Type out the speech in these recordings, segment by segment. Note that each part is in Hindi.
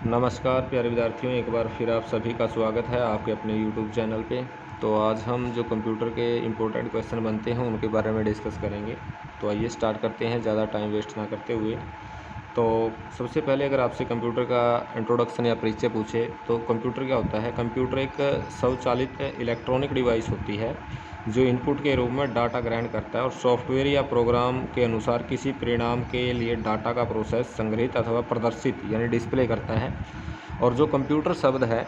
नमस्कार प्यारे विद्यार्थियों, एक बार फिर आप सभी का स्वागत है आपके अपने YouTube चैनल पे। तो आज हम जो कंप्यूटर के इम्पोर्टेंट क्वेश्चन बनते हैं उनके बारे में डिस्कस करेंगे। तो आइए स्टार्ट करते हैं ज़्यादा टाइम वेस्ट ना करते हुए। तो सबसे पहले अगर आपसे कंप्यूटर का इंट्रोडक्शन या परिचय पूछे तो कंप्यूटर क्या होता है। कंप्यूटर एक स्वचालित इलेक्ट्रॉनिक डिवाइस होती है जो इनपुट के रूप में डाटा ग्रहण करता है और सॉफ्टवेयर या प्रोग्राम के अनुसार किसी परिणाम के लिए डाटा का प्रोसेस, संग्रहित अथवा प्रदर्शित यानी डिस्प्ले करता है। और जो कंप्यूटर शब्द है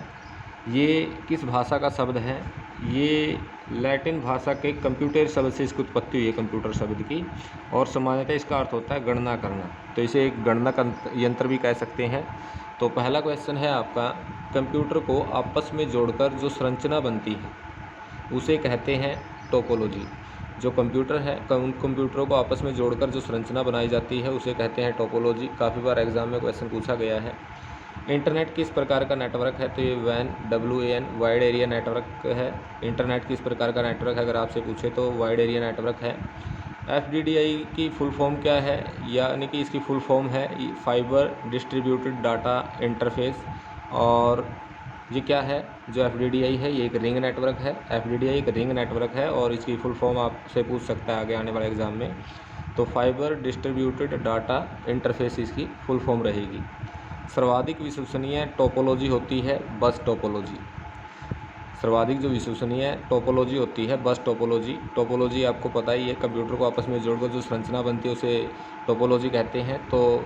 ये किस भाषा का शब्द है। ये लैटिन भाषा के कंप्यूटर शब्द से इसकी उत्पत्ति हुई है, कंप्यूटर शब्द की। और सामान्यतः इसका अर्थ होता है गणना करना, तो इसे एक गणना का यंत्र भी कह सकते हैं। तो पहला क्वेश्चन है आपका, कंप्यूटर को आपस में जोड़कर जो संरचना बनती है उसे कहते हैं टोपोलॉजी। जो कंप्यूटर है उन कंप्यूटरों को आपस में जोड़कर जो संरचना बनाई जाती है उसे कहते हैं टोपोलॉजी। काफ़ी बार एग्जाम में क्वेश्चन पूछा गया है। इंटरनेट किस प्रकार का नेटवर्क है, तो ये WAN वाइड एरिया नेटवर्क है। इंटरनेट किस प्रकार का नेटवर्क है अगर आपसे पूछे तो वाइड एरिया नेटवर्क है। FDDI की फुल फॉर्म क्या है, यानी कि इसकी फुल फॉर्म है फाइबर डिस्ट्रीब्यूटेड डाटा इंटरफेस। और ये क्या है, जो FDDI है ये एक रिंग नेटवर्क है। FDDI एक रिंग नेटवर्क है और इसकी फुल फॉर्म आपसे पूछ सकता है आगे आने वाले एग्जाम में। तो फाइबर डिस्ट्रीब्यूटेड डाटा इंटरफेस इसकी फुल फॉर्म रहेगी। सर्वाधिक विश्वसनीय टोपोलॉजी होती है बस टोपोलॉजी। सर्वाधिक जो विश्वसनीय टोपोलॉजी होती है बस टोपोलॉजी। टोपोलॉजी आपको पता ही है, कंप्यूटर को आपस में जोड़कर जो संरचना बनती है उसे टोपोलॉजी कहते हैं। तो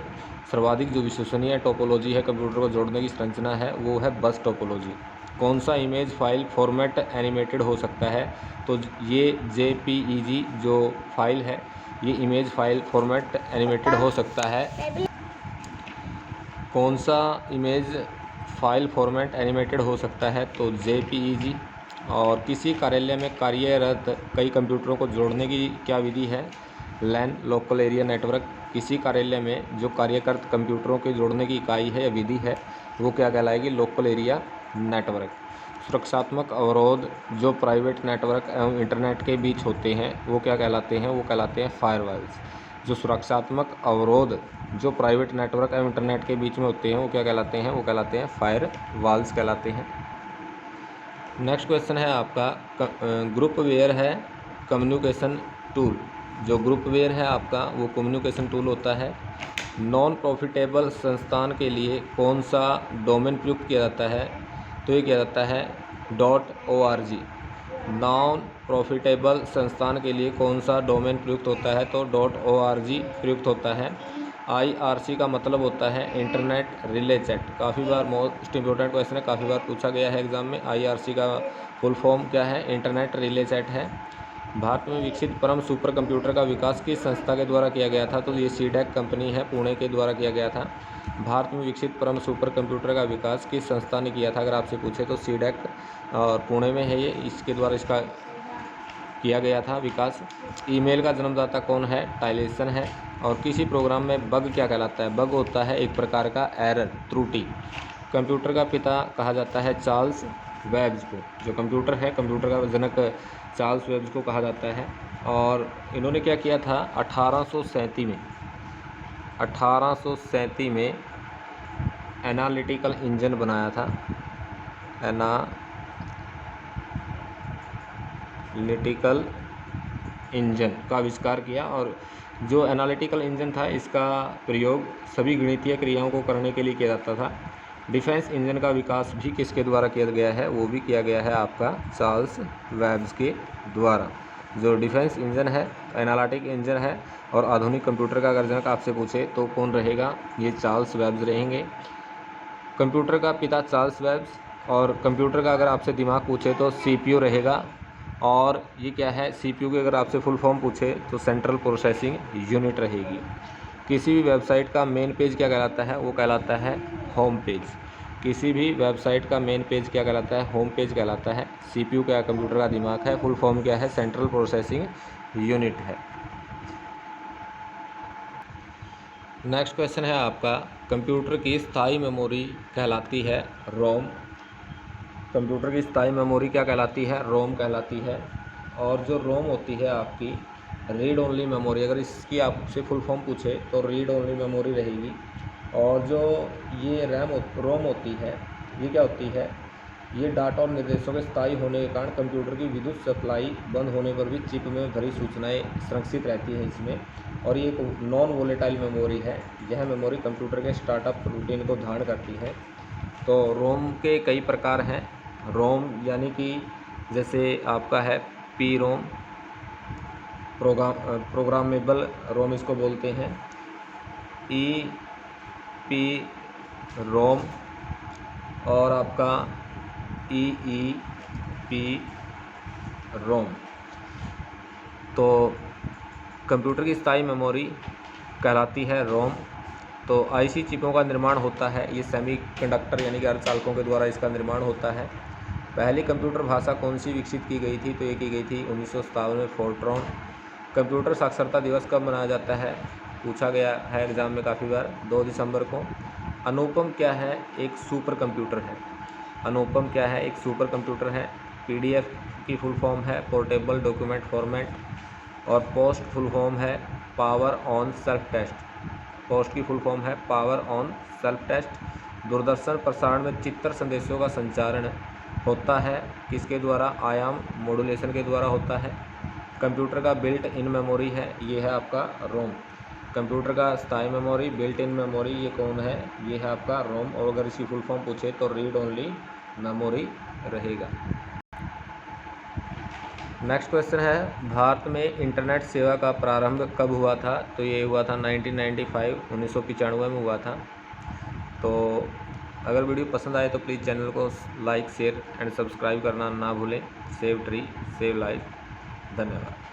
सर्वाधिक जो विश्वसनीय टोपोलॉजी है कंप्यूटर को जोड़ने की संरचना है वो है बस टोपोलॉजी। कौन सा इमेज फाइल फॉर्मेट एनिमेटेड हो सकता है, तो ये JPEG जो फाइल है ये इमेज फाइल फॉर्मेट एनिमेटेड हो सकता है। कौन सा इमेज फाइल फॉर्मेट एनिमेटेड हो सकता है, तो JPEG। और किसी कार्यालय में कार्यरत कई कंप्यूटरों को जोड़ने की क्या विधि है, LAN लोकल एरिया नेटवर्क। किसी कार्यालय में जो कार्यरत कंप्यूटरों के जोड़ने की इकाई है या विधि है वो क्या कहलाएगी, लोकल एरिया नेटवर्क। सुरक्षात्मक अवरोध जो प्राइवेट नेटवर्क एवं इंटरनेट के बीच होते हैं वो क्या कहलाते हैं, वो कहलाते हैं फायरवॉल्स। जो सुरक्षात्मक अवरोध जो प्राइवेट नेटवर्क एवं इंटरनेट के बीच में होते हैं वो क्या कहलाते हैं, वो कहलाते हैं फायरवॉल्स कहलाते हैं। नेक्स्ट क्वेश्चन है आपका, ग्रुपवेयर है कम्युनिकेशन टूल। जो ग्रुपवेयर है आपका वो कम्युनिकेशन टूल होता है। नॉन प्रॉफिटेबल संस्थान के लिए कौन सा डोमेन प्रयुक्त किया जाता है, तो ये किया जाता है .org। नॉन प्रॉफिटेबल संस्थान के लिए कौन सा डोमेन प्रयुक्त होता है, तो .org प्रयुक्त होता है। IRC का मतलब होता है इंटरनेट रिले चैट। काफ़ी बार मोस्ट इंपॉर्टेंट क्वेश्चन है, काफ़ी बार पूछा गया है एग्जाम में। IRC का फुल फॉर्म क्या है, इंटरनेट रिले चैट है। भारत में विकसित परम सुपर कंप्यूटर का विकास किस संस्था के द्वारा किया गया था, तो ये CDEC कंपनी है, पुणे के द्वारा किया गया था। भारत में विकसित परम सुपर कंप्यूटर का विकास किस संस्था ने किया था अगर आपसे पूछे तो CDEC, और पुणे में है ये, इसके द्वारा इसका किया गया था विकास। ईमेल का जन्मदाता कौन है, टाइलेसन है। और किसी प्रोग्राम में बग क्या कहलाता है, बग होता है एक प्रकार का एरर, त्रुटि। कंप्यूटर का पिता कहा जाता है चार्ल्स वेब्स को। जो कंप्यूटर है, कंप्यूटर का जनक चार्ल्स वेब्स को कहा जाता है। और इन्होंने क्या किया था, 1837 में एनालिटिकल इंजन बनाया था। एनालिटिकल इंजन का आविष्कार किया। और जो एनालिटिकल इंजन था इसका प्रयोग सभी गणितीय क्रियाओं को करने के लिए किया जाता था। डिफेंस इंजन का विकास भी किसके द्वारा किया गया है, वो भी किया गया है आपका चार्ल्स वेब्स के द्वारा। जो डिफेंस इंजन है, एनालिटिक इंजन है। और आधुनिक कंप्यूटर का अगर जनक आपसे पूछे तो कौन रहेगा, ये चार्ल्स वेब्स रहेंगे। कंप्यूटर का पिता चार्ल्स वेब्स। और कंप्यूटर का अगर आपसे दिमाग पूछे तो CPU रहेगा। और ये क्या है, CPU की अगर आपसे फुल फॉर्म पूछे तो सेंट्रल प्रोसेसिंग यूनिट रहेगी। किसी भी वेबसाइट का मेन पेज क्या कहलाता है, वो कहलाता है होम पेज। किसी भी वेबसाइट का मेन पेज क्या कहलाता है, होम पेज कहलाता है। CPU क्या कंप्यूटर का दिमाग है, फुल फॉर्म क्या है, सेंट्रल प्रोसेसिंग यूनिट है। नेक्स्ट क्वेश्चन है आपका, कंप्यूटर की स्थायी मेमोरी कहलाती है रोम। कंप्यूटर की स्थायी मेमोरी क्या कहलाती है, रोम कहलाती है। और जो रोम होती है आपकी रीड ओनली मेमोरी, अगर इसकी आपसे फुल फॉर्म पूछे तो रीड ओनली मेमोरी रहेगी। और जो ये रोम होती है, ये क्या होती है, ये डाटा और निर्देशों के स्थायी होने के कारण कंप्यूटर की विद्युत सप्लाई बंद होने पर भी चिप में भरी सूचनाएं संरक्षित रहती हैं इसमें। और ये एक नॉन वोलेटाइल मेमोरी है। यह मेमोरी कंप्यूटर के स्टार्टअप रूटीन को धारण करती है। तो रोम के कई प्रकार हैं। रोम यानी कि जैसे आपका है पी रोम, प्रोग्रामेबल रोम इसको बोलते हैं, ई पी रोम और आपका ई पी रोम। तो कंप्यूटर की स्थायी मेमोरी कहलाती है रोम। तो आईसी चिपों का निर्माण होता है, ये सेमीकंडक्टर यानी कि अर्धचालकों के द्वारा इसका निर्माण होता है। पहली कंप्यूटर भाषा कौन सी विकसित की गई थी, तो ये की गई थी 1957 में, फोर्ट्रॉन। कंप्यूटर साक्षरता दिवस कब मनाया जाता है, पूछा गया है एग्ज़ाम में काफ़ी बार, 2 दिसंबर को। अनुपम क्या है, एक सुपर कंप्यूटर है। अनुपम क्या है, एक सुपर कंप्यूटर है। पीडीएफ की फुल फॉर्म है पोर्टेबल डॉक्यूमेंट फॉर्मेट। और पोस्ट फुल फॉर्म है power on self test. POST की फुल फॉर्म है power on self test. Doordarshan प्रसारण में चित्र संदेशों का संचारण होता है किसके द्वारा, आयाम मॉड्यूलेशन के द्वारा होता है। कंप्यूटर का बिल्ट इन मेमोरी है, ये है आपका रोम। कंप्यूटर का स्थायी मेमोरी, बिल्ट इन मेमोरी, ये कौन है, ये है आपका रोम। और अगर इसकी फुल फॉर्म पूछे तो रीड ओनली मेमोरी रहेगा। नेक्स्ट क्वेश्चन है, भारत में इंटरनेट सेवा का प्रारंभ कब हुआ था, तो ये हुआ था 1995, 1995 में हुआ था। तो अगर वीडियो पसंद आए तो प्लीज़ चैनल को लाइक, शेयर एंड सब्सक्राइब करना ना भूलें। Save tree save life. धन्यवाद।